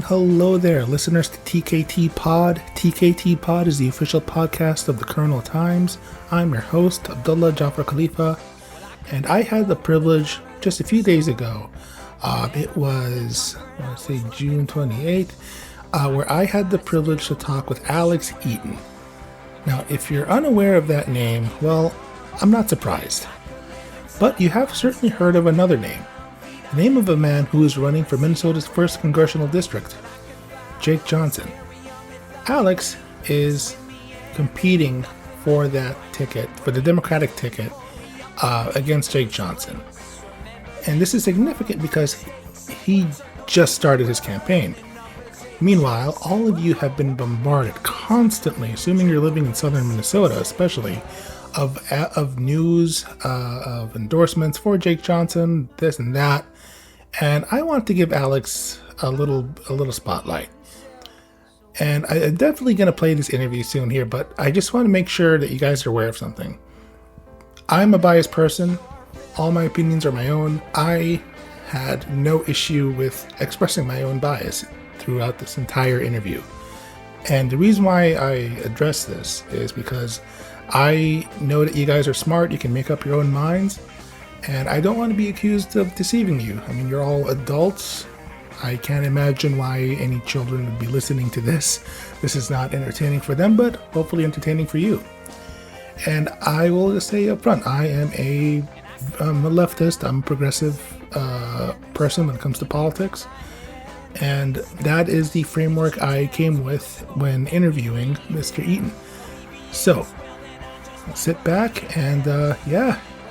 hello there, listeners to TKT Pod. TKT Pod is the official podcast of the Colonel Times. I'm your host, Abdullah Jafar Khalifa, and I had the privilege just a few days ago. It was, June 28th, where I had the privilege to talk with Alex Eaton. Now, if you're unaware of that name, well, I'm not surprised. But you have certainly heard of another name. The name of a man who is running for Minnesota's 1st Congressional District, Jake Johnson. Alex is competing for that ticket, for the Democratic ticket, against Jake Johnson. And this is significant because he just started his campaign. Meanwhile, all of you have been bombarded constantly, assuming you're living in southern Minnesota especially, of news, of endorsements for Jake Johnson, this and that. And I want to give Alex a little spotlight. And I'm definitely going to play this interview soon here, but I just want to make sure that you guys are aware of something. I'm a biased person. All my opinions are my own. I had no issue with expressing my own bias throughout this entire interview. And the reason why I address this is because I know that you guys are smart. You can make up your own minds. And I don't want to be accused of deceiving you. I mean, you're all adults. I can't imagine why any children would be listening to this. This is not entertaining for them, but hopefully entertaining for you. And I will just say up front, I'm a leftist. I'm a progressive person when it comes to politics. And that is the framework I came with when interviewing Mr. Eaton. So, sit back and,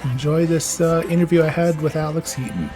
enjoy this interview I had with Alex Eaton.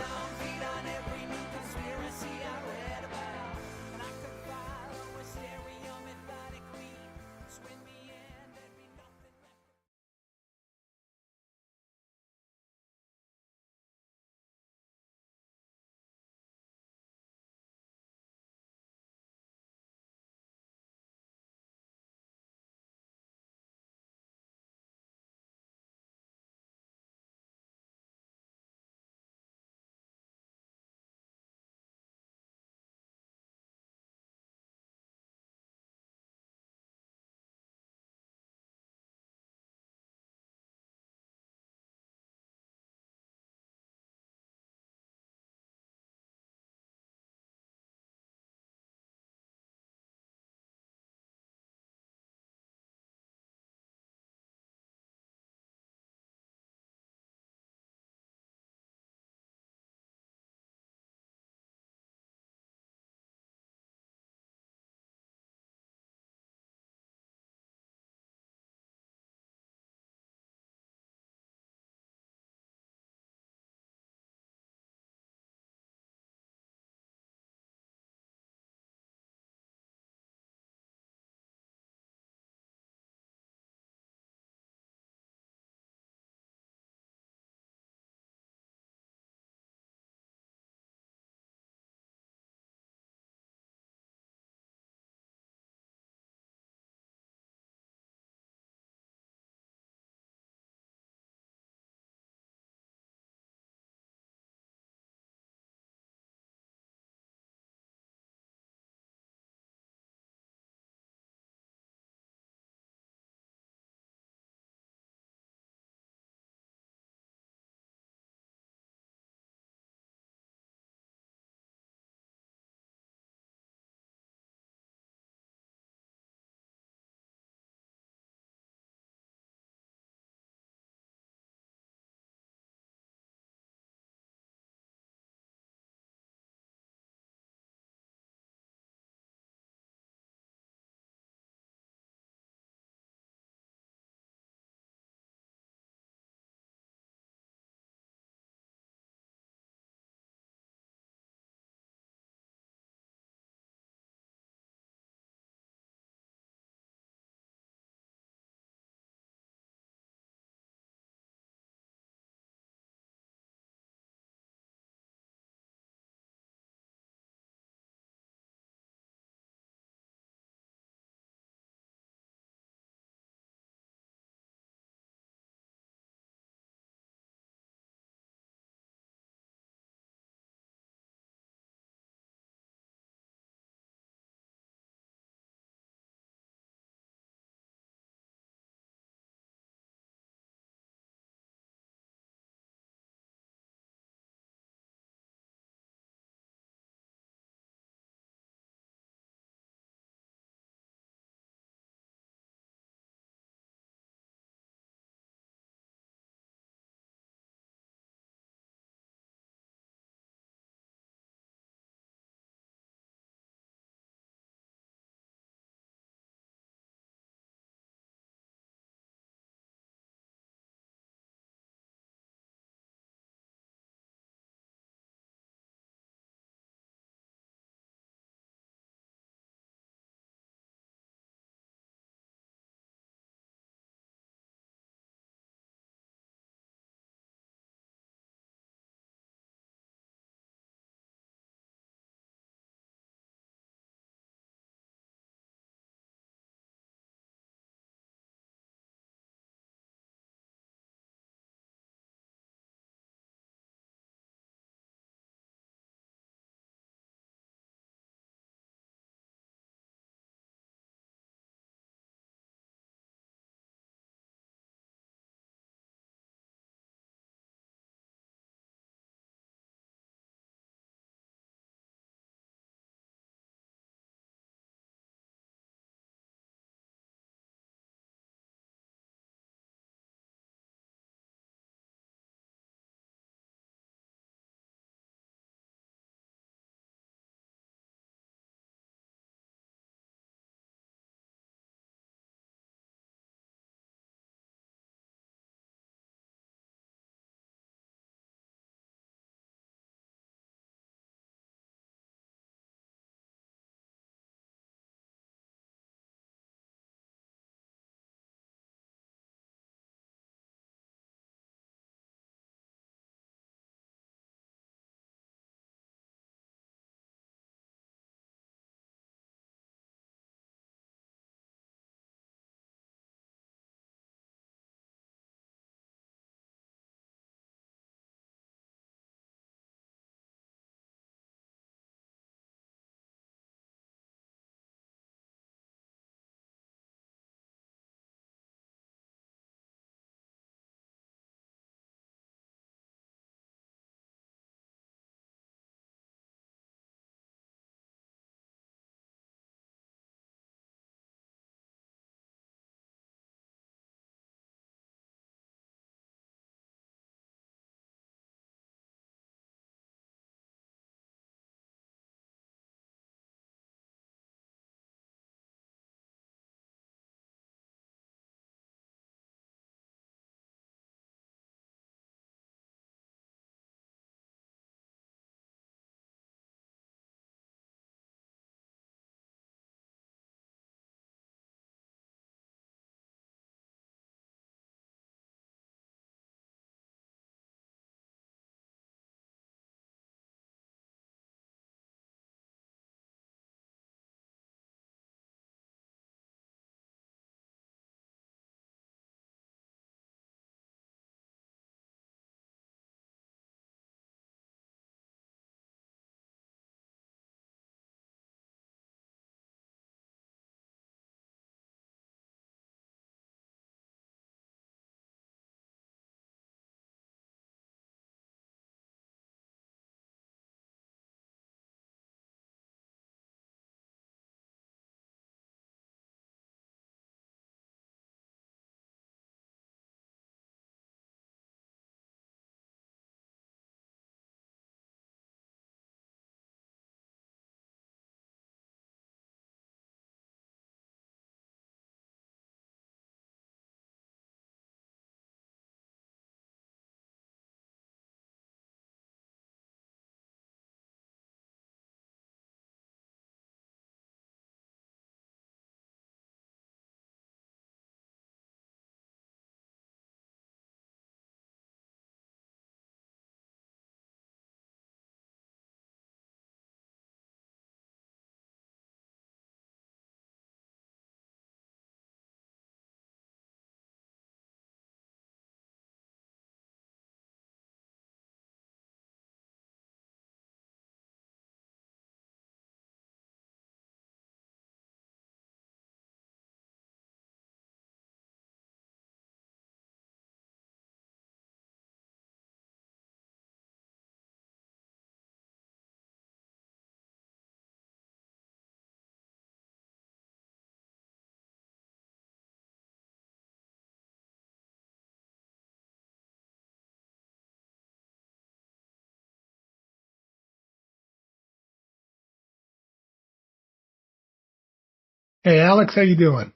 Hey Alex, how you doing?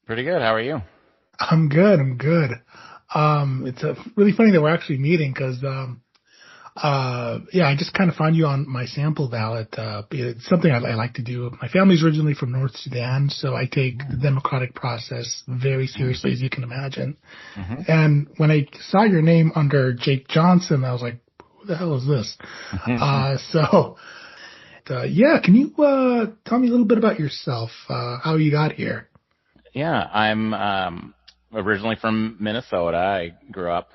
Pretty good. How are you? I'm good. I'm good. It's really funny that we're actually meeting because yeah, I just kind of found you on my sample ballot. It's something I like to do. My family's originally from North Sudan, so I take the democratic process very seriously, as you can imagine. Mm-hmm. And when I saw your name under Jake Johnson, I was like, "Who the hell is this?" So yeah, can you tell me a little bit about yourself? How you got here? Yeah, I'm originally from Minnesota. I grew up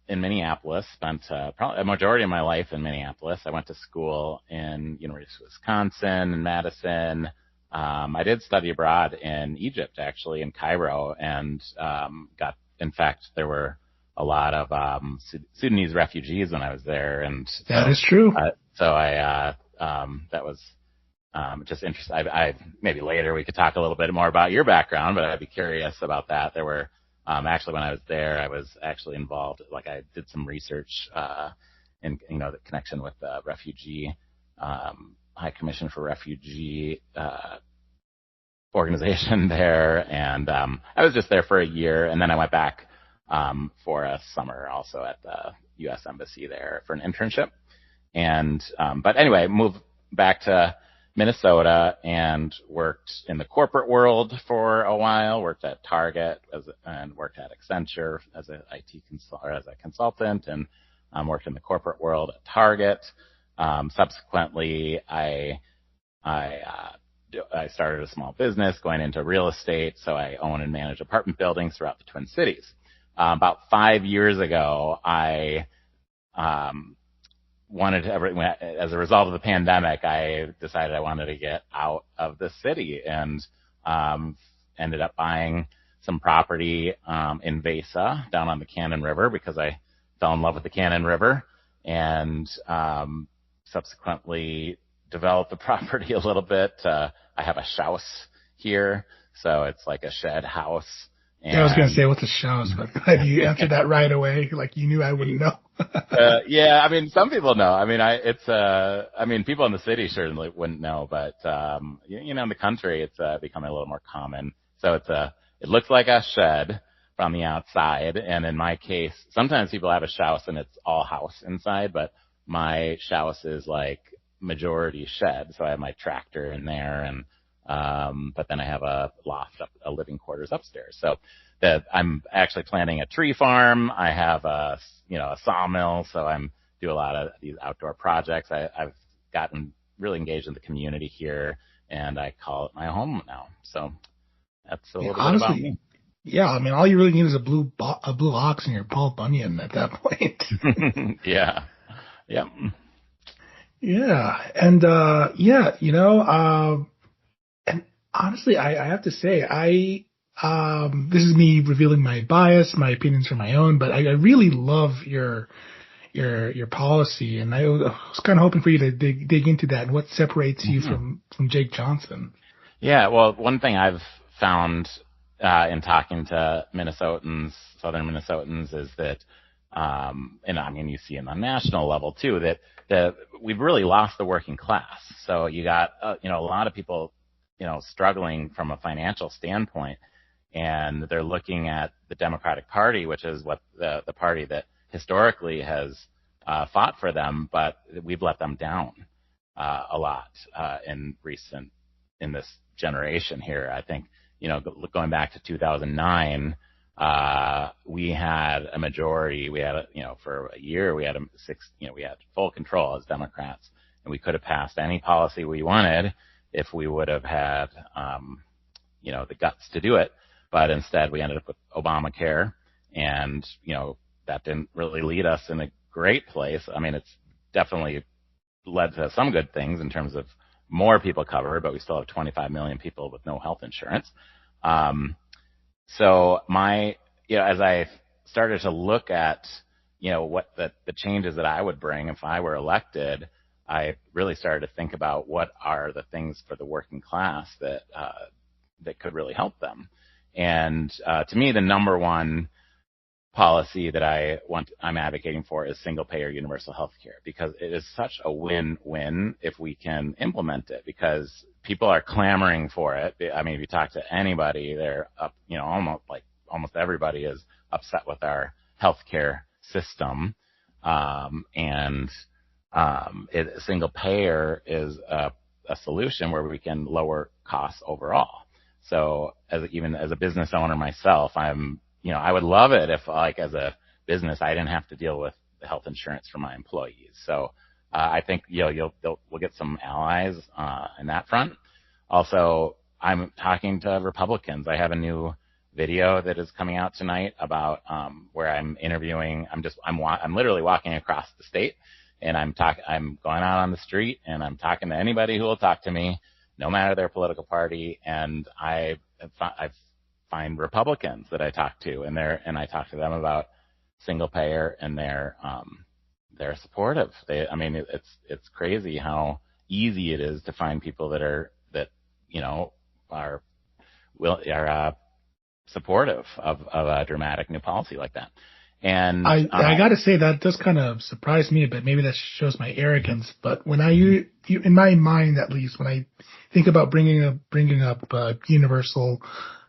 in Minneapolis. Spent probably a majority of my life in Minneapolis. I went to school in University of Wisconsin and Madison. I did study abroad in Egypt, actually, in Cairo, and in fact, there were a lot of Sudanese refugees when I was there, and That is true. that was just interesting. Maybe later we could talk a little bit more about your background, but I'd be curious about that. There were actually when I was there, I was actually involved. Like I did some research in the connection with the refugee High Commission for Refugee organization there, and I was just there for a year, and then I went back for a summer also at the U.S. Embassy there for an internship. And but anyway, moved back to Minnesota and worked in the corporate world for a while. Worked at Target and worked at Accenture as an or as a consultant, and worked in the corporate world at Target. Subsequently, I started a small business going into real estate, so I own and manage apartment buildings throughout the Twin Cities. About 5 years ago, I wanted to, as a result of the pandemic, I decided I wanted to get out of the city and ended up buying some property in Vesa down on the Cannon River because I fell in love with the Cannon River and subsequently developed the property a little bit. I have a house here, so it's like a shed house. Yeah, I was gonna And say what's a shows, but glad you answered that right away. Like you knew I wouldn't know. yeah, I mean, some people know. I mean, I mean, people in the city certainly wouldn't know, but in the country, it's becoming a little more common. So it looks like a shed from the outside, and in my case, sometimes people have a house and it's all house inside, but my house is like majority shed. So I have my tractor in there, and but then I have a loft a living quarters upstairs. So that I'm actually planting a tree farm. I have a sawmill, so I'm do a lot of these outdoor projects. I've gotten really engaged in the community here, and I call it my home now. So that's a Yeah, little bit about honestly, me. yeah. I mean, all you really need is a blue ox and you're Paul Bunyan at that point. Yeah. Yep. Yeah, and yeah, and honestly, I have to say, this is me revealing my bias, my opinions are my own, but I really love your policy, and I was kind of hoping for you to dig into that and what separates you Mhm. from Jake Johnson. Yeah, well, one thing I've found in talking to Minnesotans, Southern Minnesotans, is that, and I mean, you see it on a national level too, that we've really lost the working class. So you got, a lot of people, struggling from a financial standpoint, and they're looking at the Democratic Party, which is what the party that historically has fought for them, but we've let them down a lot in this generation here. I think, going back to 2009, we had a majority. We had, for a year, we had full control as Democrats, and we could have passed any policy we wanted if we would have had, the guts to do it. But instead, we ended up with Obamacare, and, that didn't really lead us in a great place. I mean, it's definitely led to some good things in terms of more people covered, but we still have 25 million people with no health insurance. Um, so as I started to look at, what the changes that I would bring if I were elected, I really started to think about what are the things for the working class that could really help them. And to me, the number one policy that I'm advocating for is single payer universal health care, because it is such a win-win if we can implement it, because people are clamoring for it. I mean, if you talk to anybody, they're up, almost everybody is upset with our healthcare system. Single payer is a solution where we can lower costs overall. So even as a business owner myself, I would love it if, like, as a business, I didn't have to deal with the health insurance for my employees. So I think we'll get some allies in that front. Also, I'm talking to Republicans. I have a new video that is coming out tonight about where I'm interviewing. I'm literally walking across the state, and I'm going out on the street, and I'm talking to anybody who will talk to me, no matter their political party. And I find Republicans that I talk to, and I talk to them about single payer, and they're supportive. It's crazy how easy it is to find people that are supportive of a dramatic new policy like that. And I got to say that does kind of surprise me a bit. Maybe that shows my arrogance. But when in my mind at least, when I think about bringing up universal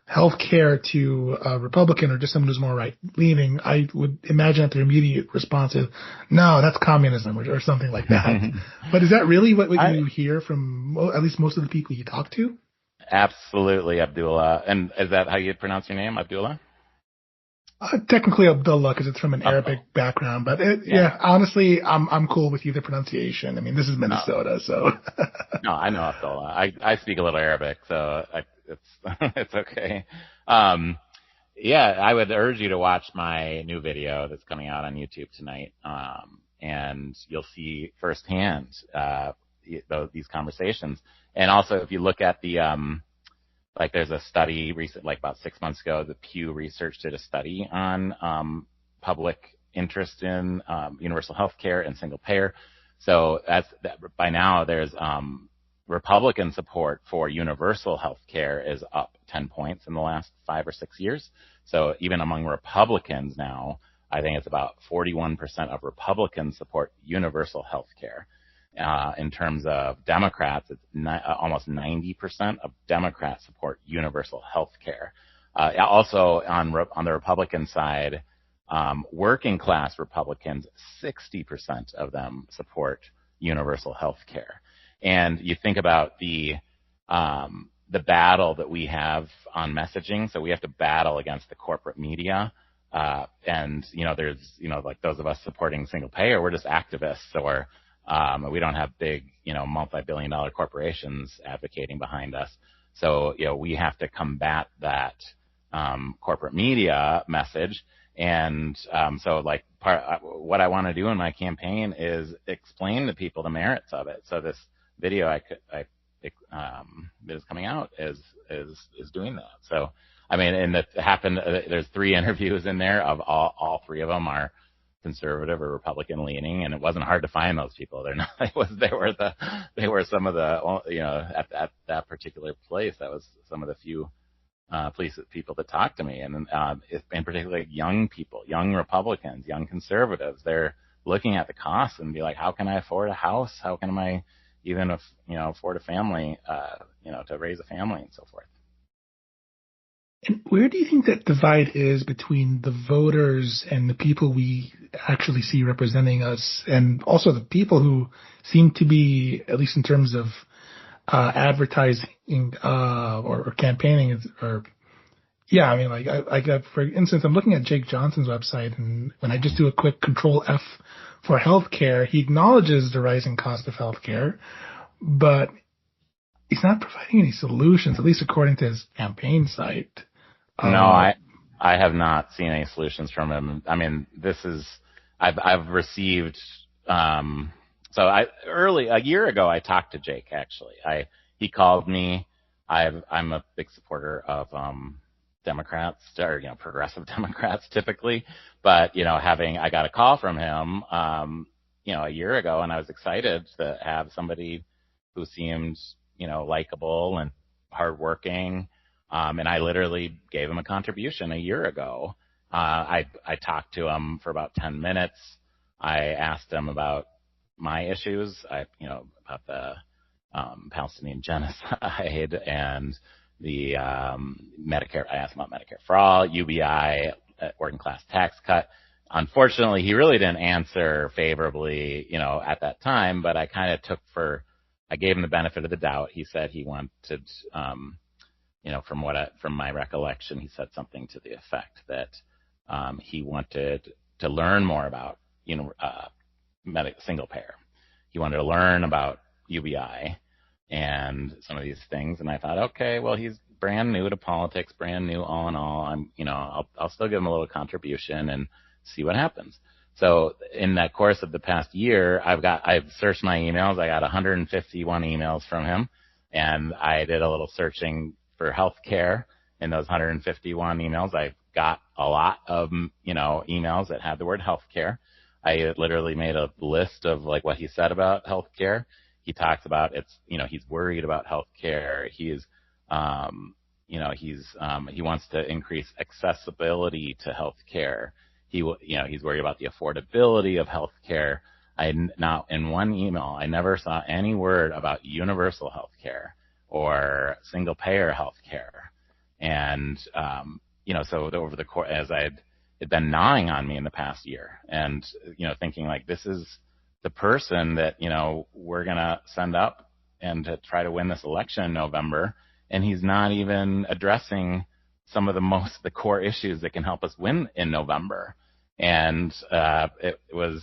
health care to a Republican or just someone who's more right-leaning, I would imagine that their immediate response is, no, that's communism or something like that. But is that really what you hear from at least most of the people you talk to? Absolutely, Abdullah. And is that how you pronounce your name, Abdullah? Technically Abdullah, because it's from an Arabic background. But honestly, I'm cool with either pronunciation. I mean, this is Minnesota, so. No, I know Abdullah. I speak a little Arabic, so it's okay. I would urge you to watch my new video that's coming out on YouTube tonight, and you'll see firsthand these conversations. And also, if you look at the there's a study recent, about 6 months ago, the Pew Research did a study on public interest in universal health care and single payer. So by now there's Republican support for universal health care is up 10 points in the last 5 or 6 years. So even among Republicans now, I think it's about 41% of Republicans support universal health care. In terms of Democrats, it's almost 90% of Democrats support universal health care. Also on the Republican side, working class Republicans, 60% of them support universal health care. And you think about the battle that we have on messaging. So we have to battle against the corporate media. And there's, like those of us supporting single payer, we're just activists, or we don't have big, multi-billion-dollar corporations advocating behind us. So, we have to combat that corporate media message. And what I want to do in my campaign is explain to people the merits of it. So this video that is coming out is doing that. So, and that happened. There's 3 interviews in there. Of all 3 of them are conservative or Republican leaning, and it wasn't hard to find those people. They were some of the at that particular place. That was some of the few people that talked to me, and in particular young people, young Republicans, young conservatives. They're looking at the costs and be like, how can I afford a house? How can I even afford a family? To raise a family and so forth. And where do you think that divide is between the voters and the people we actually see representing us, and also the people who seem to be, at least in terms of advertising or campaigning, for instance, I'm looking at Jake Johnson's website, and when I just do a quick Control F for healthcare, he acknowledges the rising cost of healthcare, but he's not providing any solutions, at least according to his campaign site. No, I have not seen any solutions from him. I've received, a year ago, I talked to Jake, actually. He called me. I'm a big supporter of, Democrats, or, progressive Democrats typically, but, I got a call from him, a year ago, and I was excited to have somebody who seemed, likable and hardworking. And I literally gave him a contribution a year ago. I talked to him for about 10 minutes. I asked him about my issues, about the Palestinian genocide and the Medicare. I asked him about Medicare for all, UBI, working class tax cut. Unfortunately, he really didn't answer favorably, at that time, but I kind of I gave him the benefit of the doubt. He said he wanted, from my recollection, he said something to the effect that he wanted to learn more about, single payer. He wanted to learn about UBI and some of these things. And I thought, okay, well, he's brand new to politics, brand new all in all. I'll still give him a little contribution and see what happens. So in that course of the past year, I've searched my emails. I got 151 emails from him, and I did a little searching for healthcare in those 151 emails. I got a lot of, emails that had the word healthcare. I literally made a list of like what he said about healthcare. He talks about he's worried about healthcare. He wants to increase accessibility to healthcare. He's worried about the affordability of healthcare. Now in one email, I never saw any word about universal healthcare or single payer healthcare. And, so over the course, as it'd been gnawing on me in the past year and, thinking like, this is the person that, we're going to send up and to try to win this election in November. And he's not even addressing some of the core issues that can help us win in November. And, it was,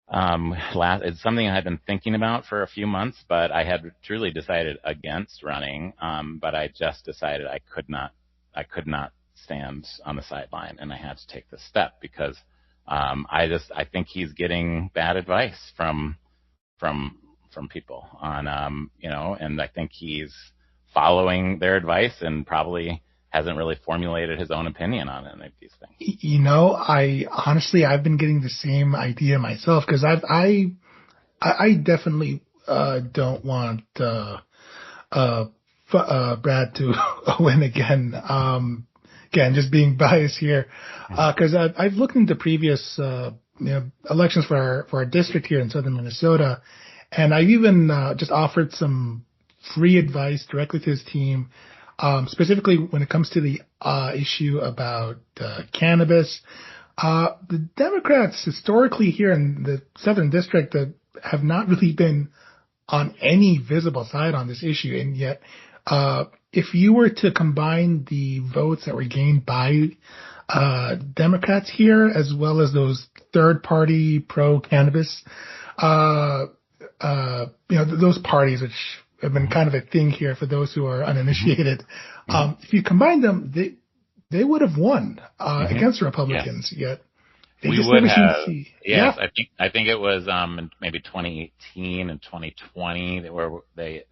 it's something I had been thinking about for a few months, but I had truly decided against running. But I just decided I could not stand on the sideline, and I had to take this step because, I think he's getting bad advice from people on, and I think he's following their advice and probably hasn't really formulated his own opinion on any of these things. I've been getting the same idea myself because I definitely don't want Brad to win again. Again, just being biased here, because I've looked into previous elections for our district here in southern Minnesota, and I've even just offered some free advice directly to his team. Specifically when it comes to the issue about cannabis. The Democrats historically here in the Southern District have not really been on any visible side on this issue. And yet, if you were to combine the votes that were gained by Democrats here, as well as those third-party pro-cannabis, those parties which have been kind of a thing here for those who are uninitiated. If you combine them, they would have won against the Republicans. Yes. Yet they we just would never have. seem to see. Yes, yeah. I think it was maybe 2018 and 2020 where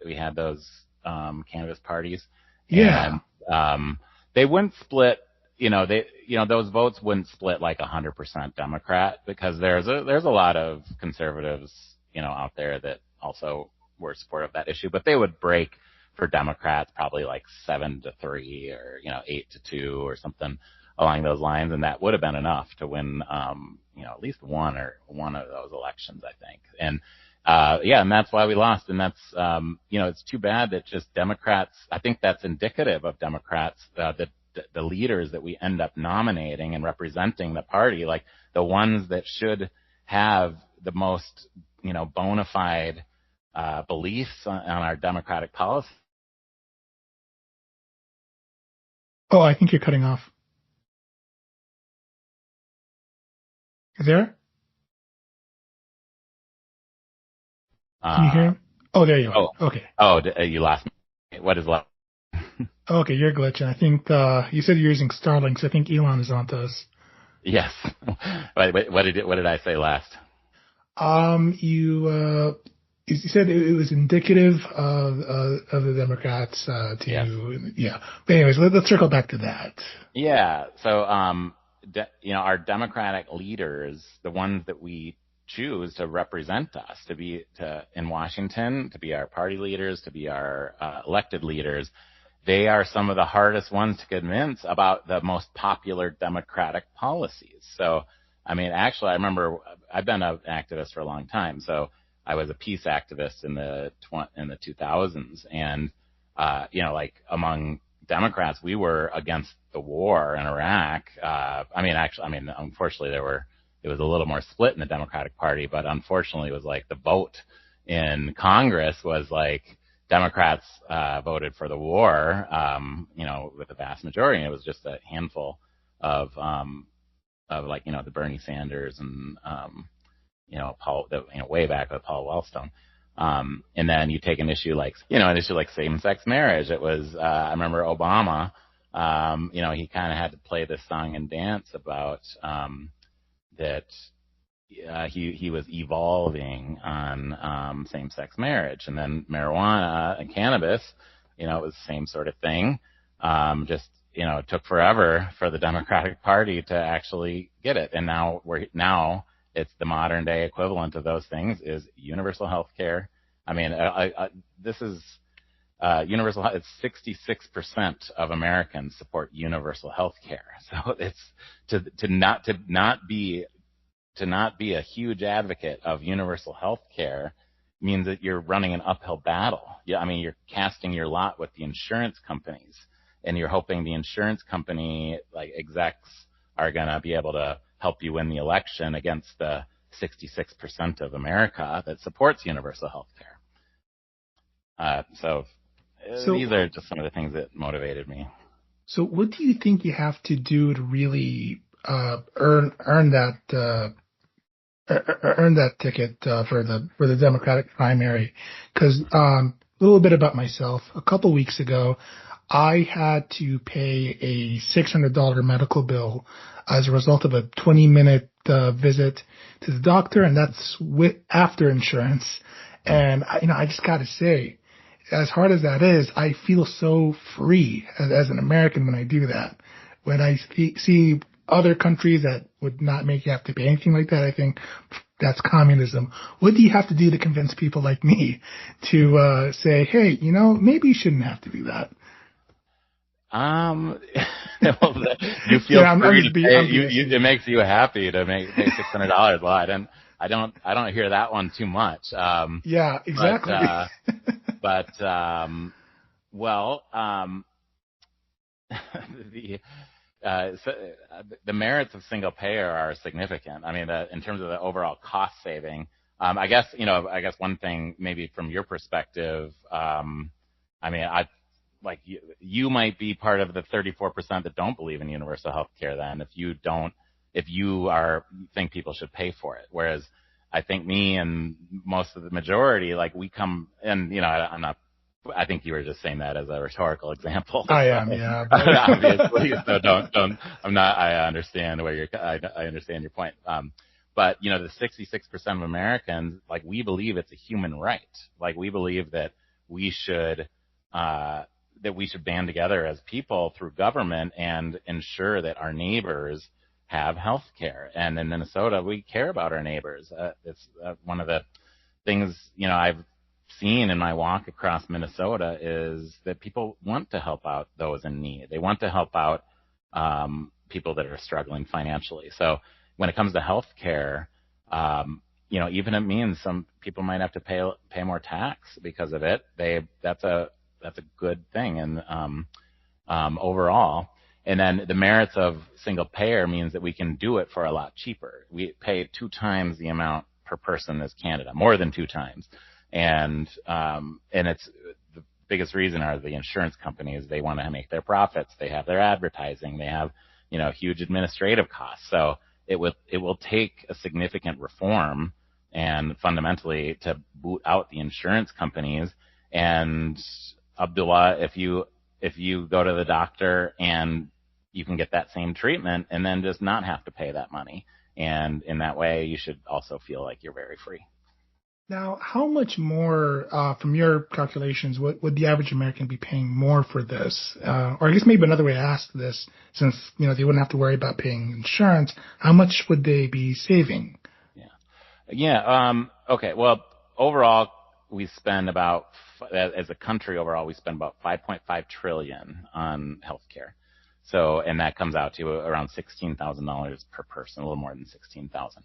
we had those cannabis parties. Yeah. And they wouldn't split. Those votes wouldn't split like 100% Democrat because there's a lot of conservatives out there that also were supportive of that issue, but they would break for Democrats probably like 7-3 or 8-2 or something along those lines, and that would have been enough to win at least one of those elections, I think. And and that's why we lost. And that's it's too bad that just Democrats. I think that's indicative of Democrats, the leaders that we end up nominating and representing the party, like the ones that should have the most bona fide beliefs on our democratic policy. Oh, I think you're cutting off. Is there? Can you hear him? Oh, there you are. Okay. Oh, you lost me. What is left? Okay, you're glitching. I think you said you're using Starlink, so I think Elon is onto us. Yes. What did I say last? You said it was indicative of the Democrats Yeah. But anyways, let's circle back to that. Yeah. So our Democratic leaders, the ones that we choose to represent us, in Washington, to be our party leaders, to be our elected leaders, they are some of the hardest ones to convince about the most popular Democratic policies. So, actually, I remember I've been an activist for a long time. So I was a peace activist in the 2000s, and like among Democrats, we were against the war in Iraq. Unfortunately, it was a little more split in the Democratic Party, but unfortunately, it was like the vote in Congress was like Democrats voted for the war, with the vast majority. And it was just a handful of the Bernie Sanders and Paul, way back with Paul Wellstone. And then you take an issue like same-sex marriage. It was, I remember Obama, he kind of had to play this song and dance about, that, he was evolving on, same-sex marriage. And then marijuana and cannabis, it was the same sort of thing. It took forever for the Democratic Party to actually get it. And now it's the modern day equivalent of those things is universal health care. This is universal. It's 66% of Americans support universal health care. So it's to not be a huge advocate of universal health care means that you're running an uphill battle. You're casting your lot with the insurance companies, and you're hoping the insurance company execs are going to be able to help you win the election against the 66% of America that supports universal health care. So these are just some of the things that motivated me. So what do you think you have to do to really earn that ticket for the Democratic primary? Because a little bit about myself. A couple weeks ago, I had to pay a $600 medical bill as a result of a 20-minute visit to the doctor, and that's after insurance. And I just got to say, as hard as that is, I feel so free as an American when I do that. When I see other countries that would not make you have to pay anything like that, I think that's communism. What do you have to do to convince people like me to say, hey, maybe you shouldn't have to do that? You feel free to pay. It makes you happy to pay $600. Well, I don't hear that one too much. Yeah, exactly. The merits of single payer are significant. In terms of the overall cost saving, I guess one thing maybe from your perspective, you might be part of the 34% that don't believe in universal health care then, if you think people should pay for it. Whereas I think me and most of the majority, we come, and, I think you were just saying that as a rhetorical example. I am, yeah. Obviously, so I understand I understand your point. But, the 66% of Americans, we believe it's a human right. We believe that we should band together as people through government and ensure that our neighbors have health care. And in Minnesota, we care about our neighbors. It's one of the things, I've seen in my walk across Minnesota is that people want to help out those in need. They want to help out people that are struggling financially. So when it comes to health care, even it means some people might have to pay more tax because of it. That's a good thing. And overall, and then the merits of single payer means that we can do it for a lot cheaper. We pay 2 times the amount per person as Canada, more than 2 times. And it's the biggest reason are the insurance companies. They want to make their profits. They have their advertising. They have, huge administrative costs. So it will take a significant reform and fundamentally to boot out the insurance companies. And Abdullah, if you go to the doctor and you can get that same treatment and then just not have to pay that money. And in that way, you should also feel like you're very free. Now, how much more, from your calculations, would the average American be paying more for this? Or I guess maybe another way to ask this, since, they wouldn't have to worry about paying insurance, how much would they be saving? Okay. Well, overall, we spend about, as a country overall, we spend about $5.5 trillion on healthcare. So, and that comes out to around $16,000 per person, a little more than $16,000.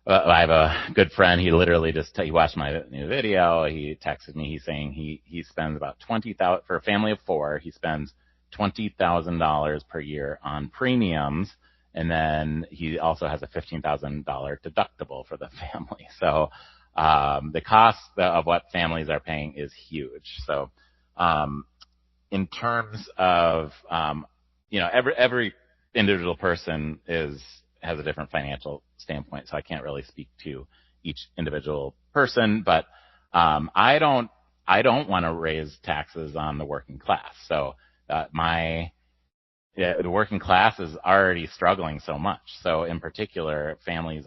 I have a good friend. He literally he watched my new video. He texted me. He's saying he spends about $20,000 for a family of 4. He spends $20,000 per year on premiums, and then he also has a $15,000 deductible for the family. So the cost of what families are paying is huge. So in terms of every individual person has a different financial standpoint, so I can't really speak to each individual person, but I don't want to raise taxes on the working class. So the working class is already struggling so much. So in particular, families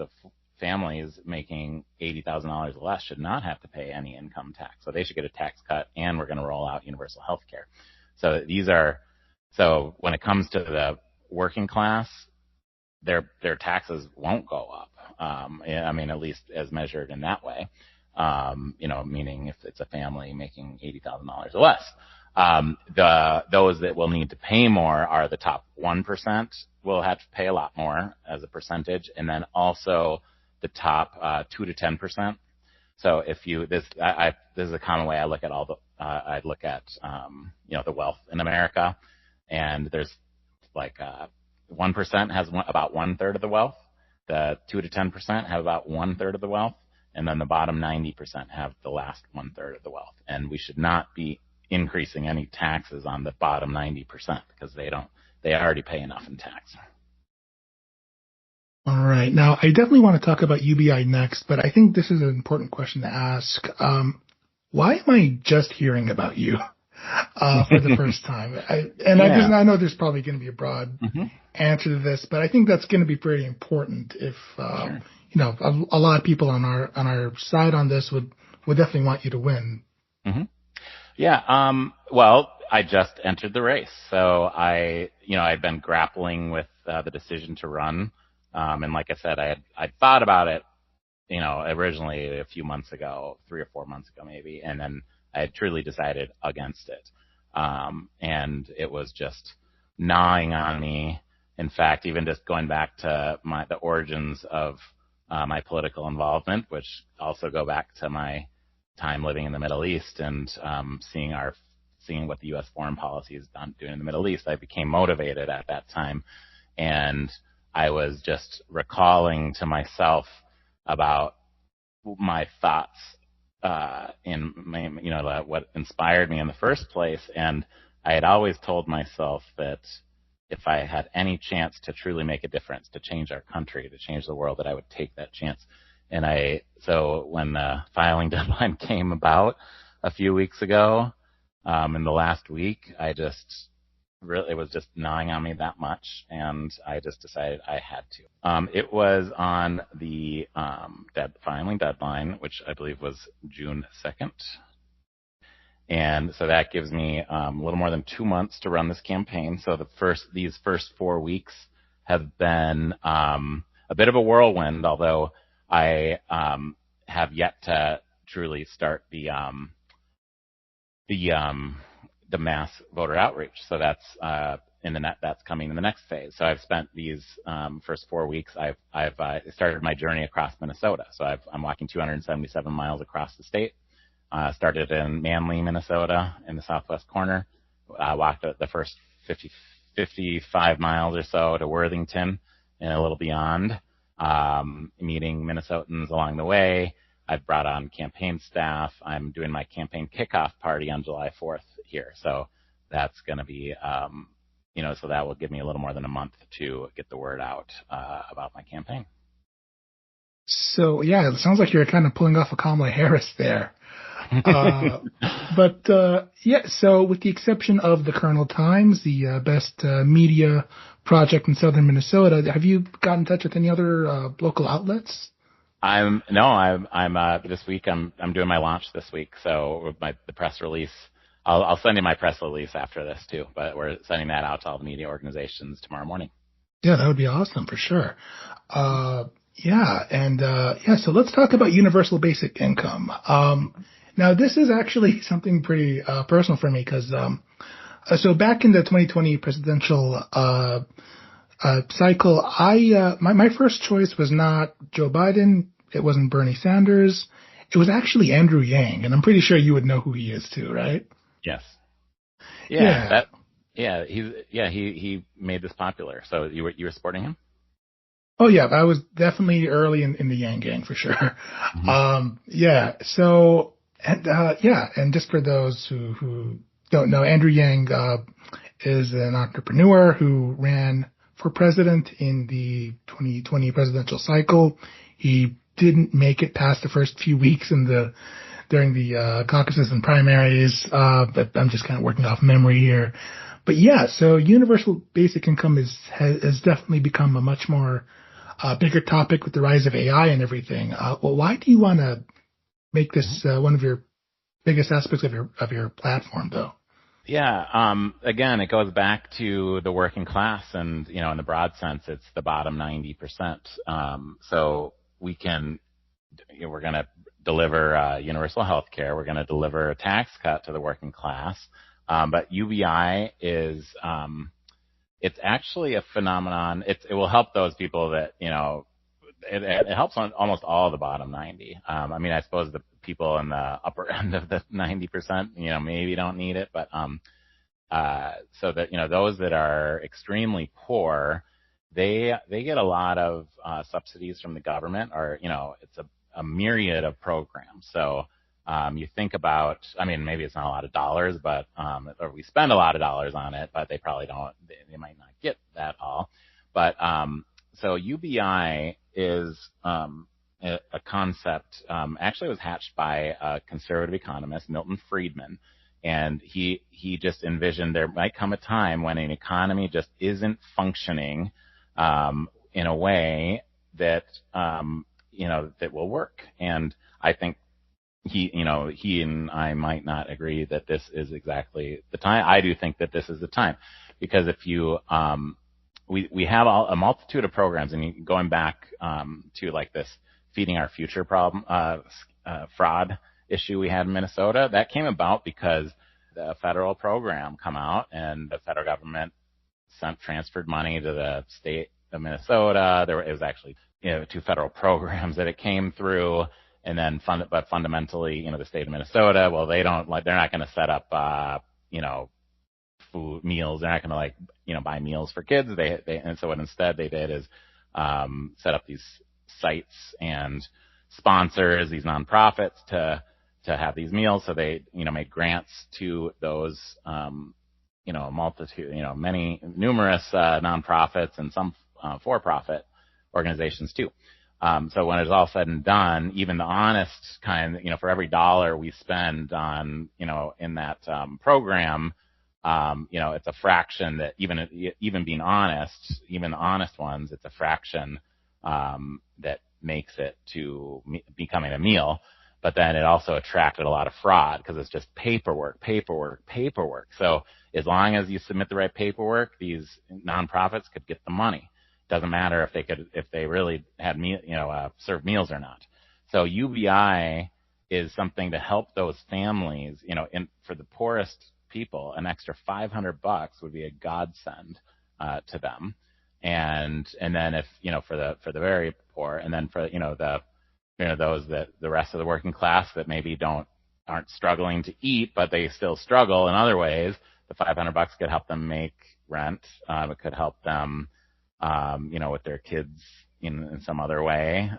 making $80,000 or less should not have to pay any income tax. So they should get a tax cut, and we're going to roll out universal health care. So when it comes to the working class, their taxes won't go up. At least as measured in that way. Meaning if it's a family making $80,000 or less. Those that will need to pay more are the top 1% will have to pay a lot more as a percentage, and then also the top 2 to 10%. So if this is a common way I look at I look at the wealth in America, and there's 1% has about 1/3 of the wealth. The 2 to 10% have about 1/3 of the wealth, and then the bottom 90% have the last 1/3 of the wealth. And we should not be increasing any taxes on the bottom 90% because they already pay enough in tax. All right. Now, I definitely want to talk about UBI next, but I think this is an important question to ask. Why am I just hearing about you for the first time? I know there's probably going to be a broad answer to this, but I think that's going to be pretty important if, sure. A lot of people on our side on this would definitely want you to win. Mm-hmm. Yeah. Well, I just entered the race, so I'd been grappling with the decision to run. And like I said, I thought about it, originally a few months ago, 3 or 4 months ago maybe, and then I had truly decided against it. And it was just gnawing on me. In fact, even just going back to the origins of my political involvement, which also go back to my time living in the Middle East and seeing what the U.S. foreign policy is doing in the Middle East, I became motivated at that time. And I was just recalling to myself about my thoughts in what inspired me in the first place. And I had always told myself that if I had any chance to truly make a difference, to change our country, to change the world, that I would take that chance. And so when the filing deadline came about a few weeks ago, in the last week, it was just gnawing on me that much, and I just decided I had to. It was on the filing deadline, which I believe was June 2nd. And so that gives me a little more than 2 months to run this campaign. So these first 4 weeks have been a bit of a whirlwind, although I have yet to truly start the mass voter outreach. So that's that's coming in the next phase. So I've spent these first 4 weeks. I've started my journey across Minnesota. So I'm walking 277 miles across the state. Started in Manly, Minnesota, in the southwest corner. Walked the first 55 miles or so to Worthington and a little beyond, meeting Minnesotans along the way. I've brought on campaign staff. I'm doing my campaign kickoff party on July 4th here. So that's going to be, so that will give me a little more than a month to get the word out about my campaign. So, yeah, it sounds like you're kind of pulling off a Kamala Harris there. So with the exception of the Colonel Times, the best media project in southern Minnesota, have you got in touch with any other local outlets? I'm this week I'm doing my launch this week. So the press release, I'll send you my press release after this too, but we're sending that out to all the media organizations tomorrow morning. Yeah, that would be awesome for sure. So let's talk about universal basic income. Now, this is actually something pretty personal for me because so back in the 2020 presidential cycle, my first choice was not Joe Biden. It wasn't Bernie Sanders. It was actually Andrew Yang, and I'm pretty sure you would know who he is too, right? Yes. Yeah. He made this popular. So you were supporting him? Oh yeah, I was definitely early in the Yang gang for sure. Mm-hmm. Yeah. So and just for those who don't know, Andrew Yang is an entrepreneur who ran for president in the 2020 presidential cycle. He didn't make it past the first few weeks during the caucuses and primaries, but I'm just kind of working off memory here. But yeah, so universal basic income has definitely become a much more bigger topic with the rise of AI and everything. Well, why do you want to make this one of your biggest aspects of your platform, though? Yeah. Again, it goes back to the working class, and in the broad sense, it's the bottom 90%. So we're going to deliver universal health care. We're going to deliver a tax cut to the working class. But UBI is it's actually a phenomenon. It will help those people that it helps on almost all the bottom 90. I mean, I suppose the people in the upper end of the 90%, maybe don't need it, but so that those that are extremely poor, they get a lot of subsidies from the government, or it's a myriad of programs. So you think about, I mean, maybe it's not a lot of dollars, but or we spend a lot of dollars on it, but they probably don't. They might not get that all. But so UBI is a concept. Actually, was hatched by a conservative economist, Milton Friedman, and he just envisioned there might come a time when an economy just isn't functioning in a way that that will work. And I think he and I might not agree that this is exactly the time. I do think that this is the time, because if you we have a multitude of programs, and going back to like this feeding our future problem, fraud issue we had in Minnesota, that came about because the federal program come out, and the federal government transferred money to the state of Minnesota. It was actually two federal programs that it came through, and then but fundamentally, the state of Minnesota, well, they're not going to set up food meals. They're not going to buy meals for kids. And so what instead they did is set up these sites and sponsors these nonprofits to have these meals. So they made grants to those multitude, numerous nonprofits, and some for-profit organizations too. So when it's all said and done, even the honest kind, for every dollar we spend on, in that program, it's a fraction that even being honest, even the honest ones, it's a fraction that makes it to becoming a meal. But then it also attracted a lot of fraud, because it's just paperwork. So as long as you submit the right paperwork, these nonprofits could get the money. Doesn't matter if they really had served meals or not. So UBI is something to help those families. For the poorest people, an extra $500 would be a godsend to them. And then if for the very poor, and then for those that the rest of the working class that maybe aren't struggling to eat, but they still struggle in other ways, the $500 could help them make rent. It could help them with their kids in some other way.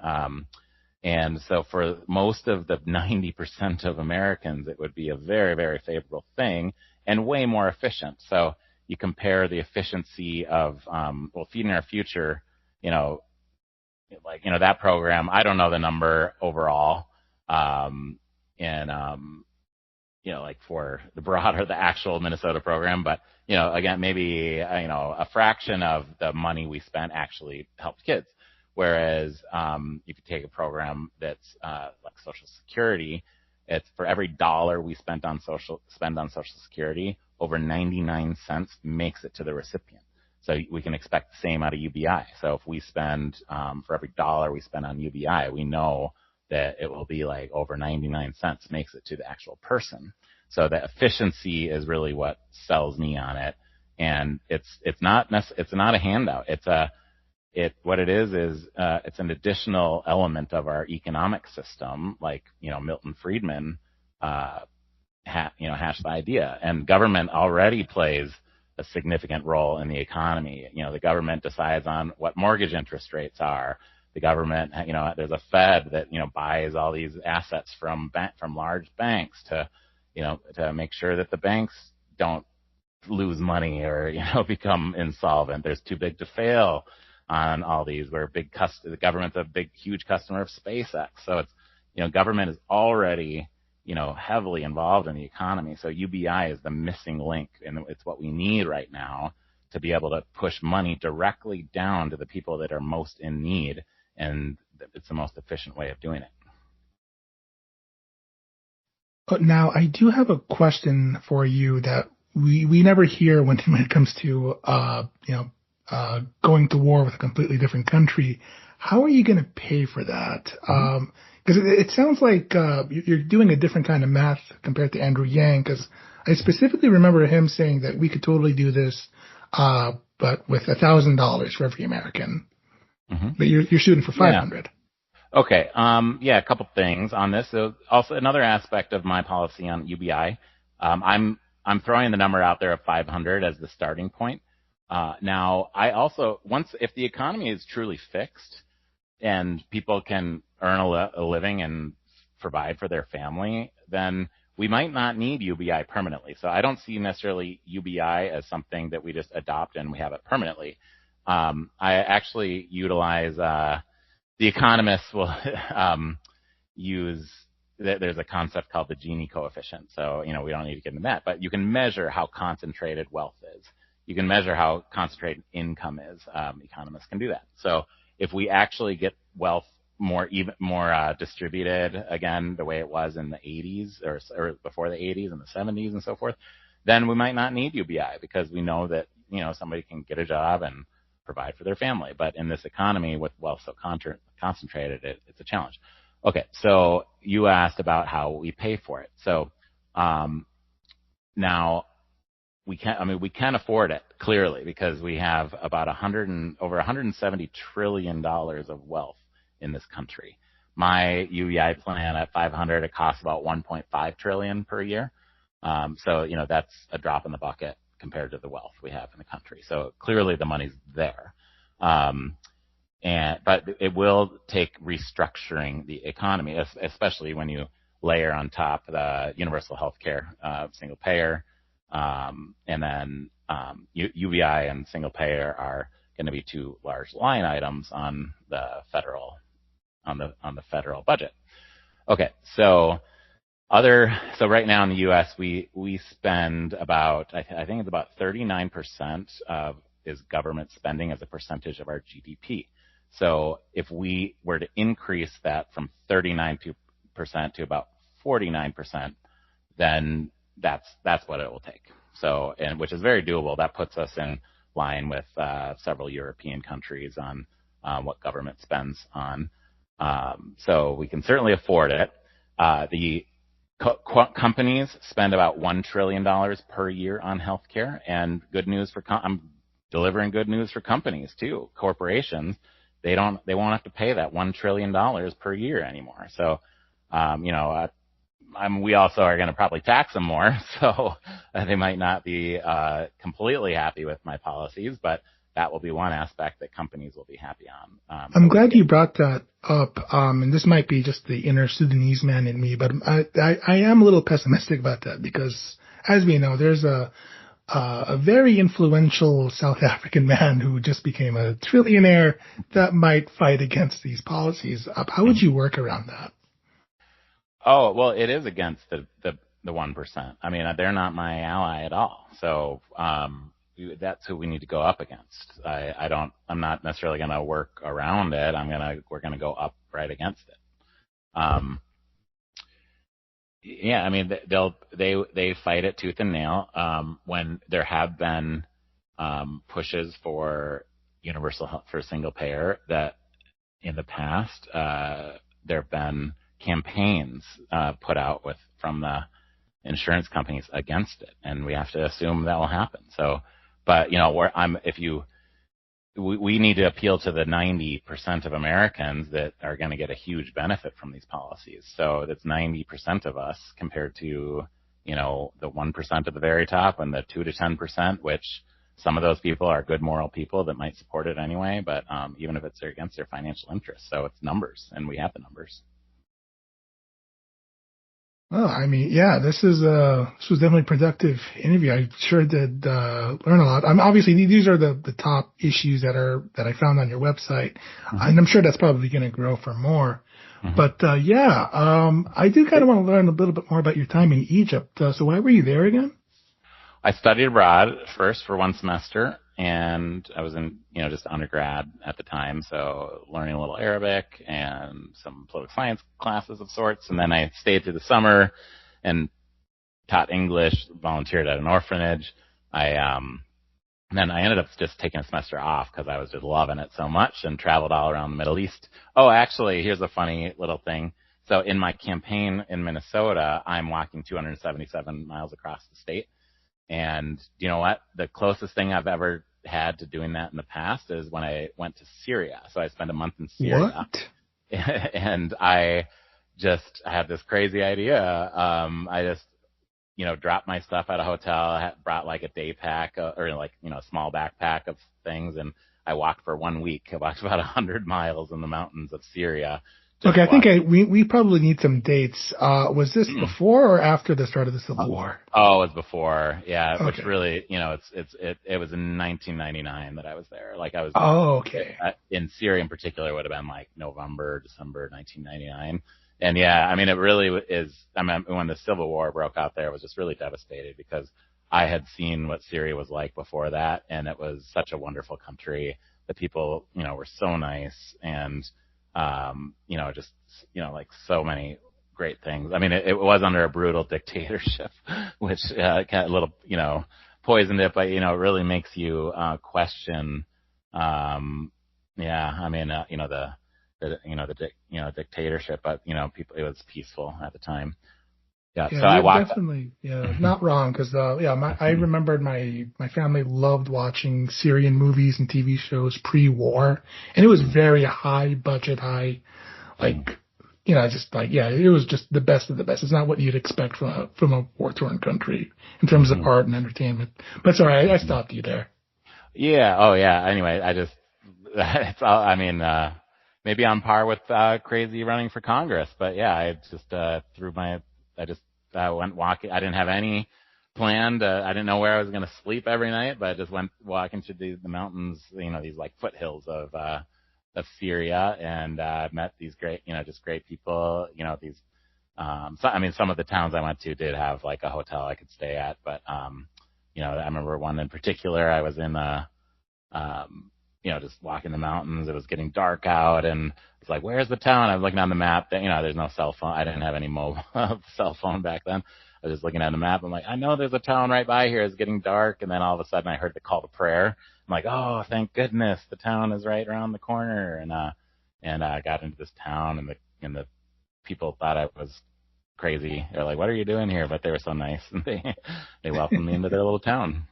And so for most of the 90% of Americans, it would be a very, very favorable thing, and way more efficient. So you compare the efficiency of, Feeding Our Future, that program, I don't know the number overall, for the broader, the actual Minnesota program, but, again, maybe, a fraction of the money we spent actually helped kids. Whereas, if you take a program that's, like Social Security, it's for every dollar we spend on Social Security, over 99 cents makes it to the recipient. So we can expect the same out of UBI. So if we spend, for every dollar we spend on UBI, we know that it will be like over 99 cents makes it to the actual person. So the efficiency is really what sells me on it. and it's not a handout. What it is it's an additional element of our economic system, like Milton Friedman hashed the idea. And government already plays a significant role in the economy. The government decides on what mortgage interest rates are. The government, there's a Fed that buys all these assets from large banks to make sure that the banks don't lose money or become insolvent. There's too big to fail on all these. The government's a huge customer of SpaceX. So it's government is already heavily involved in the economy. So UBI is the missing link, and it's what we need right now to be able to push money directly down to the people that are most in need, and it's the most efficient way of doing it. Now, I do have a question for you that we never hear when it comes to going to war with a completely different country. How are you going to pay for that? Because it sounds like you're doing a different kind of math compared to Andrew Yang, because I specifically remember him saying that we could totally do this, but with $1,000 for every American. Mm-hmm. But you're shooting for 500. Yeah. Okay. A couple things on this. So also another aspect of my policy on UBI, I'm throwing the number out there of 500 as the starting point. Now, I also, if the economy is truly fixed and people can earn a living and provide for their family, then we might not need UBI permanently. So I don't see necessarily UBI as something that we just adopt and we have it permanently. I actually utilize, the economists will use, there's a concept called the Gini coefficient. So, we don't need to get into that, but you can measure how concentrated wealth is. You can measure how concentrated income is. Economists can do that. So if we actually get wealth more distributed again, the way it was in the 80s or before the 80s and the 70s and so forth, then we might not need UBI because we know that, somebody can get a job and provide for their family. But in this economy with wealth so concentrated, it's a challenge. Okay. So you asked about how we pay for it. So, now, we can afford it clearly because we have about over $170 trillion of wealth in this country. My UBI plan at 500, it costs about 1.5 trillion per year. So, that's a drop in the bucket compared to the wealth we have in the country. So clearly the money's there. But it will take restructuring the economy, especially when you layer on top the universal health care, single payer, and then UBI and single payer are going to be two large line items on the federal budget. Okay, so right now in the U.S. we spend about I think it's about 39% of is government spending as a percentage of our GDP. So if we were to increase that from 39% to about 49%, then that's what it will take. So, and which is very doable. That puts us in line with several European countries on what government spends on. So we can certainly afford it. The companies spend about $1 trillion per year on healthcare, and good news I'm delivering good news for companies too. Corporations, they won't have to pay that $1 trillion per year anymore. So, we also are going to probably tax them more, so they might not be completely happy with my policies, but that will be one aspect that companies will be happy on. I'm glad you brought that up, and this might be just the inner Sudanese man in me, but I am a little pessimistic about that because, as we know, there's a very influential South African man who just became a trillionaire that might fight against these policies. How would you work around that? Oh, well, it is against the 1%. I mean, they're not my ally at all. So, that's who we need to go up against. I'm not necessarily going to work around it. We're going to go up right against it. Yeah, I mean, they fight it tooth and nail. When there have been, pushes for universal health for single payer that in the past, there have been campaigns put out from the insurance companies against it, and we have to assume that will happen. So, But we need to appeal to the 90% of Americans that are going to get a huge benefit from these policies. So that's 90% of us compared to, the 1% at the very top and the 2 to 10%, which some of those people are good moral people that might support it anyway, but even if it's against their financial interests. So it's numbers, and we have the numbers. Well, I mean, yeah, this was definitely a productive interview. I sure did learn a lot. Obviously these are the top issues that I found on your website, and I'm sure that's probably going to grow for more. But I do kind of want to learn a little bit more about your time in Egypt. So why were you there again? I studied abroad first for 1 semester, and I was in, just undergrad at the time, so learning a little Arabic and some political science classes of sorts. And then I stayed through the summer and taught English, volunteered at an orphanage. Then I ended up just taking a semester off because I was just loving it so much and traveled all around the Middle East. Oh, actually, here's a funny little thing. So in my campaign in Minnesota, I'm walking 277 miles across the state. And you know what? The closest thing I've ever had to doing that in the past is when I went to Syria. So I spent a month in Syria. What? And I had this crazy idea. I just, dropped my stuff at a hotel. I brought like a day pack or like, a small backpack of things. And I walked for 1 week. I walked about 100 miles in the mountains of Syria. Okay, I think we probably need some dates. Was this before or after the start of the Civil War? Oh, it was before. Yeah, okay. Which really, it was in 1999 that I was there. Like I was. Oh, okay. In Syria in particular, it would have been like November, December 1999. And yeah, I mean, it really is. I mean, when the Civil War broke out there, I was just really devastated because I had seen what Syria was like before that, and it was such a wonderful country. The people, were so nice and. Just, like so many great things. I mean, it was under a brutal dictatorship, which, kind of a little, poisoned it, but, it really makes you, question, dictatorship, but, people, it was peaceful at the time. Yeah. So I walked. Definitely, not wrong. Cause, I remembered my family loved watching Syrian movies and TV shows pre-war, and it was very high budget, it was just the best of the best. It's not what you'd expect from a war-torn country in terms of art and entertainment. But sorry, I stopped you there. Yeah. Oh yeah. Anyway, it's all, maybe on par with, crazy running for Congress, but yeah, I just, I went walking. I didn't have any planned. I didn't know where I was going to sleep every night, but I just went walking through the mountains, these like foothills of Syria, and met these great, just great people. Some of the towns I went to did have like a hotel I could stay at, but I remember one in particular. I was in just walking the mountains. It was getting dark out, and it's like, where's the town? I was looking on the map. There's no cell phone. I didn't have any mobile cell phone back then. I was just looking at the map. I'm like, I know there's a town right by here. It's getting dark. And then all of a sudden I heard the call to prayer. I'm like, oh, thank goodness. The town is right around the corner. And I got into this town, and the people thought I was crazy. They're like, what are you doing here? But they were so nice, and they welcomed me into their little town.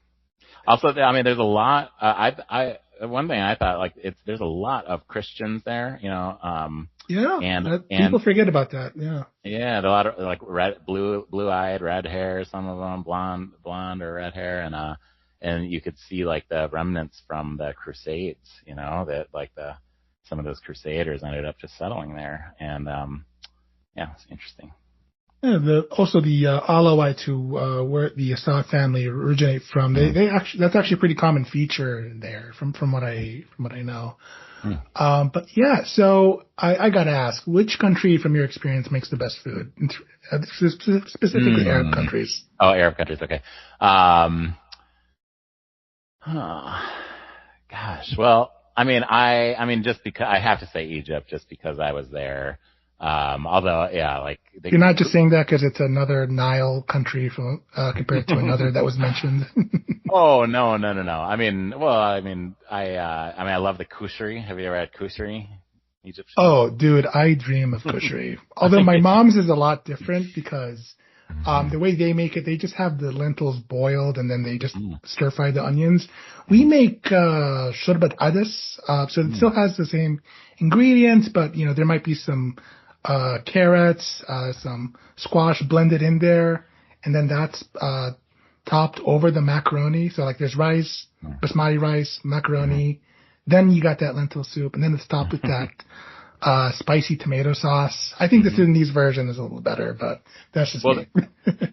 Also, there's a lot, one thing I thought, like, there's a lot of Christians there, people forget about that. Yeah. Yeah. A lot of like blue-eyed, red hair, some of them blonde or red hair. And you could see like the remnants from the Crusades, that like some of those Crusaders ended up just settling there. And, it's interesting. Yeah, the Alawites who where the Assad family originate from, they actually, that's actually a pretty common feature there from what I know. But yeah, so I gotta ask, which country from your experience makes the best food? Specifically Arab countries. Oh, Arab countries, okay. Gosh, well, just because I have to say Egypt, just because I was there. Although, yeah, like you're not just saying that because it's another Nile country from compared to another that was mentioned. Oh no. I love the koshary. Have you ever had koshary? Egyptian? Oh, dude, I dream of koshary. Although my mom's is a lot different because The way they make it, they just have the lentils boiled and then they just stir fry the onions. We make shorbat ades, so it still has the same ingredients, but there might be some carrots, some squash blended in there, and then that's topped over the macaroni. So like there's rice, basmati rice, macaroni, then you got that lentil soup, and then it's topped with that spicy tomato sauce. I think the Sudanese version is a little better, but that's just me.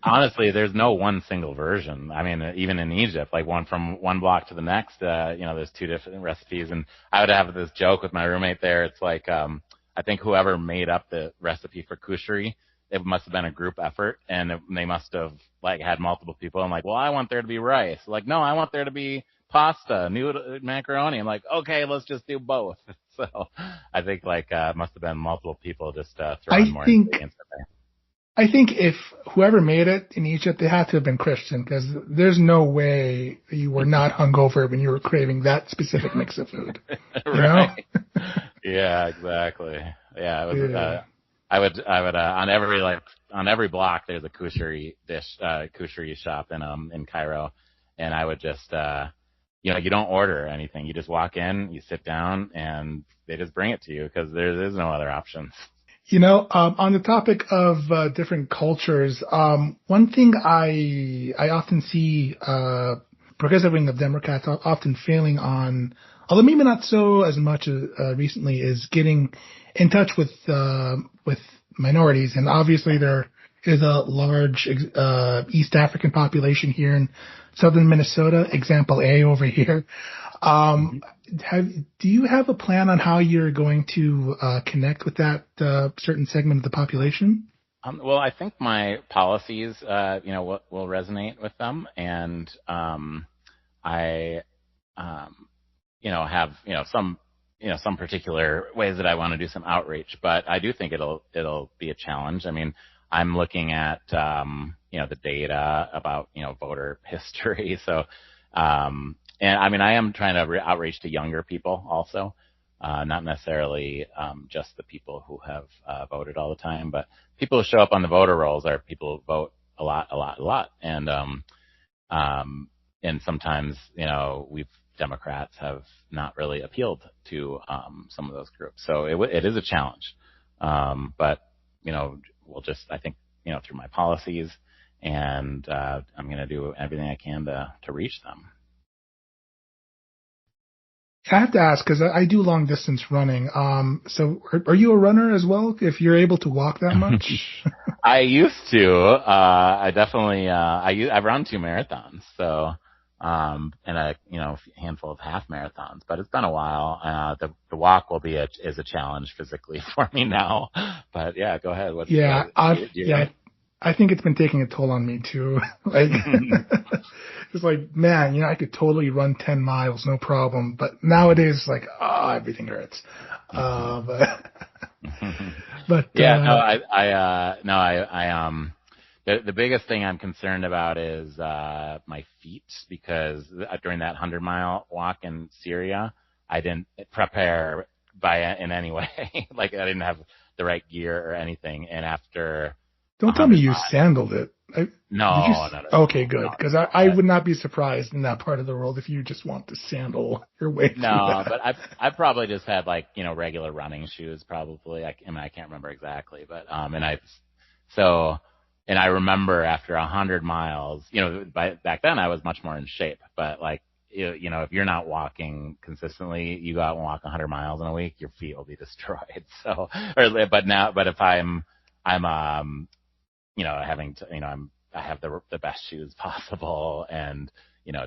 Honestly, there's no one single version. I mean, even in Egypt, like from one block to the next, there's two different recipes. And I would have this joke with my roommate there. It's like, I think whoever made up the recipe for koshary, it must have been a group effort, and they must have like had multiple people. I'm like, well, I want there to be rice. Like, no, I want there to be pasta, noodle, macaroni. I'm like, okay, let's just do both. So I think like must have been multiple people just throwing more ingredients in there. I think if whoever made it in Egypt, they had to have been Christian, because there's no way you were not hungover when you were craving that specific mix of food. Right. Yeah, exactly. Yeah, it was. I would on every block there's a koshary dish, koshary shop in Cairo, and I would just you don't order anything. You just walk in, you sit down, and they just bring it to you because there is no other options. On the topic of different cultures, one thing I often see progressive wing of Democrats often failing on, although maybe not so as much recently, is getting in touch with minorities. And obviously there is a large East African population here in southern Minnesota, example A over here. Do you have a plan on how you're going to connect with that certain segment of the population? Well, I think my policies, will resonate with them, and I, have some particular ways that I want to do some outreach. But I do think it'll be a challenge. I mean, I'm looking at the data about voter history, so. And I mean, I am trying to outreach to younger people also, not necessarily just the people who have voted all the time, but people who show up on the voter rolls are people who vote a lot. And sometimes, Democrats have not really appealed to some of those groups. So it is a challenge. But, we'll just, I think, through my policies, and I'm going to do everything I can to reach them. I have to ask, because I do long distance running. So are you a runner as well, if you're able to walk that much? I used to. I definitely, I run 2 marathons. So, and a, handful of half marathons, but it's been a while. The walk is a challenge physically for me now, but yeah, go ahead. I think it's been taking a toll on me too. Like, it's like, man, I could totally run 10 miles, no problem. But nowadays, like, everything hurts. But yeah, the biggest thing I'm concerned about is my feet, because during that 100-mile walk in Syria, I didn't prepare in any way. Like, I didn't have the right gear or anything. And after, don't tell me you sandaled it. No. Okay, good. Because I would not be surprised in that part of the world if you just want to sandal your way through that. But I probably just had regular running shoes probably. I can't remember exactly, but and I remember after 100 miles, back then I was much more in shape, but if you're not walking consistently, you go out and walk 100 miles in a week, your feet will be destroyed. So, but if I'm having to, I have the best shoes possible, and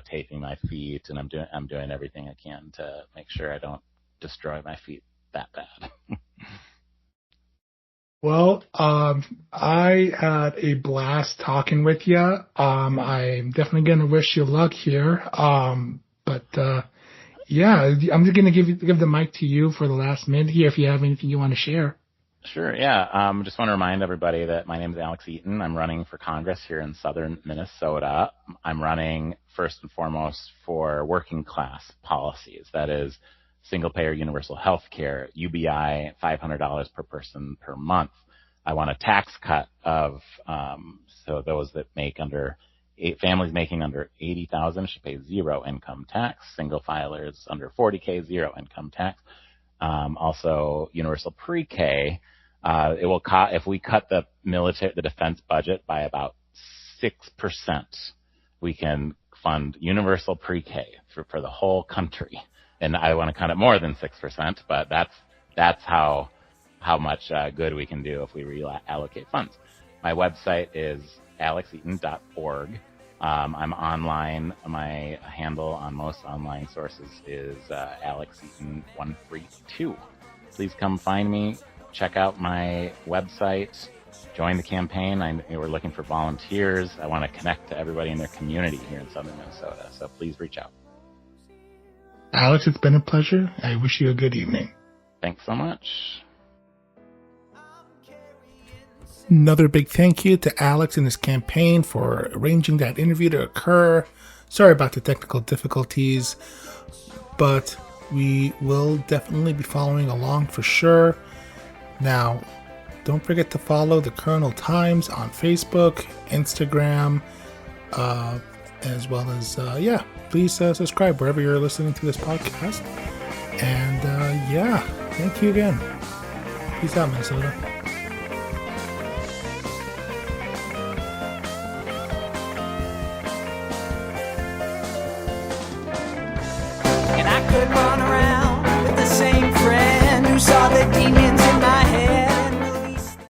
taping my feet, and I'm doing everything I can to make sure I don't destroy my feet that bad. Well, I had a blast talking with you. I'm definitely going to wish you luck here. But I'm just going to give the mic to you for the last minute here if you have anything you want to share. Sure, yeah. Just want to remind everybody that my name is Alex Eaton. I'm running for Congress here in southern Minnesota. I'm running first and foremost for working class policies. That is single-payer universal health care, UBI, $500 per person per month, I want a tax cut of, so those that make families making under 80,000 should pay zero income tax. Single filers under 40K, zero income tax. Also, universal pre-K. It will if we cut the defense budget by about 6%, we can fund universal pre-K for the whole country. And I want to cut it more than 6%, but that's how much good we can do if we reallocate funds. My website is alexeaton.org. I'm online. My handle on most online sources is alexeaton132. Please come find me. Check out my website. Join the campaign. We're looking for volunteers. I want to connect to everybody in their community here in southern Minnesota. So please reach out. Alex, it's been a pleasure. I wish you a good evening. Thanks so much. Another big thank you to Alex and his campaign for arranging that interview to occur. Sorry about the technical difficulties, but we will definitely be following along for sure. Now, don't forget to follow the Colonel Times on Facebook, Instagram, as well as, please subscribe wherever you're listening to this podcast. And, thank you again. Peace out, Minnesota.